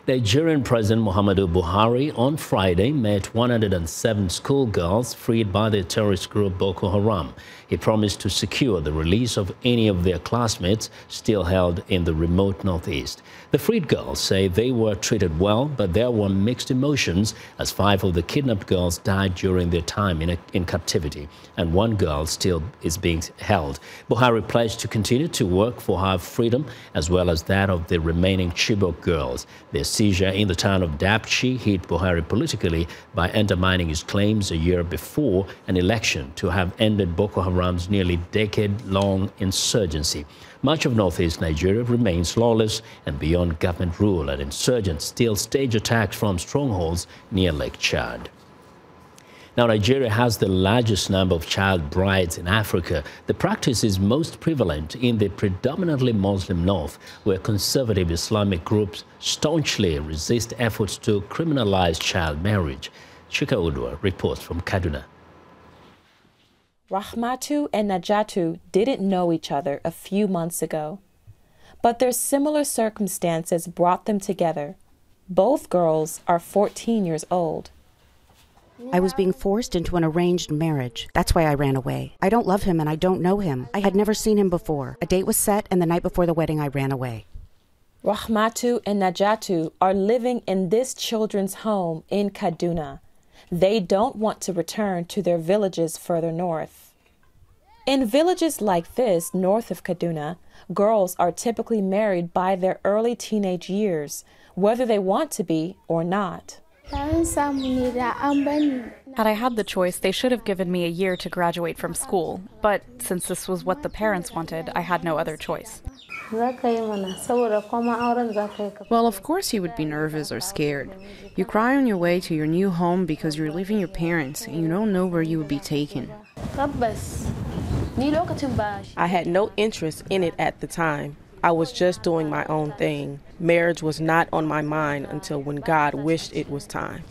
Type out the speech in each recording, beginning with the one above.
Nigerian President Muhammadu Buhari on Friday met 107 schoolgirls freed by the terrorist group Boko Haram. He promised to secure the release of any of their classmates still held in the remote northeast. The freed girls say they were treated well, but there were mixed emotions as 5 of the kidnapped girls died during their time in captivity, and 1 girl still is being held. Buhari pledged to continue to work for her freedom as well as that of the remaining Chibok girls. Their seizure in the town of Dapchi hit Buhari politically by undermining his claims a year before an election to have ended Boko Haram's nearly decade-long insurgency. Much of northeast Nigeria remains lawless and beyond government rule, and insurgents still stage attacks from strongholds near Lake Chad. Now, Nigeria has the largest number of child brides in Africa. The practice is most prevalent in the predominantly Muslim north, where conservative Islamic groups staunchly resist efforts to criminalize child marriage. Chika Oduah reports from Kaduna. Rahmatu and Najatu didn't know each other a few months ago, but their similar circumstances brought them together. Both girls are 14 years old. I was being forced into an arranged marriage. That's why I ran away. I don't love him and I don't know him. I had never seen him before. A date was set and the night before the wedding I ran away. Rahmatu and Najatu are living in this children's home in Kaduna. They don't want to return to their villages further north. In villages like this, north of Kaduna, girls are typically married by their early teenage years, whether they want to be or not. Had I had the choice, they should have given me a year to graduate from school. But since this was what the parents wanted, I had no other choice. Well, of course you would be nervous or scared. You cry on your way to your new home because you're leaving your parents and you don't know where you will be taken. I had no interest in it at the time. I was just doing my own thing. Marriage was not on my mind until when God wished it was time.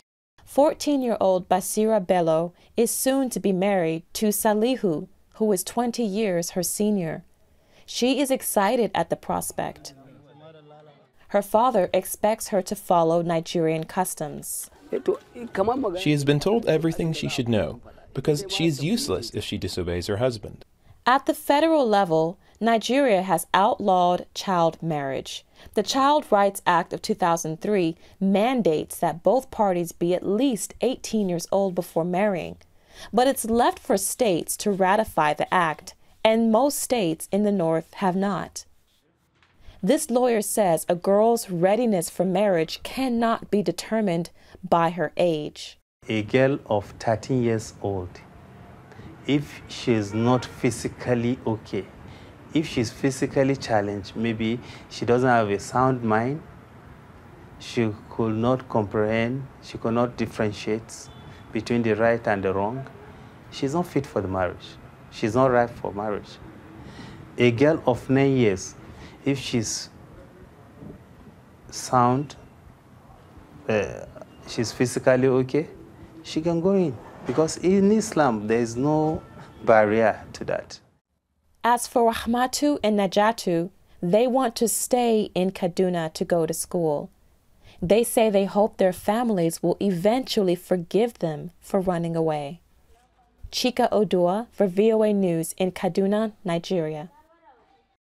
14-year-old Basira Bello is soon to be married to Salihu, who is 20 years her senior. She is excited at the prospect. Her father expects her to follow Nigerian customs. She has been told everything she should know, because she is useless if she disobeys her husband. At the federal level, Nigeria has outlawed child marriage. The Child Rights Act of 2003 mandates that both parties be at least 18 years old before marrying. But it's left for states to ratify the act, and most states in the north have not. This lawyer says a girl's readiness for marriage cannot be determined by her age. A girl of 13 years old, if she is not physically okay, if she's physically challenged, maybe she doesn't have a sound mind, she could not comprehend, she could not differentiate between the right and the wrong, she's not fit for the marriage. She's not ripe for marriage. A girl of 9 years, if she's sound, she's physically okay, she can go in. Because in Islam, there is no barrier to that. As for Rahmatu and Najatu, they want to stay in Kaduna to go to school. They say they hope their families will eventually forgive them for running away. Chika Oduah for VOA News in Kaduna, Nigeria.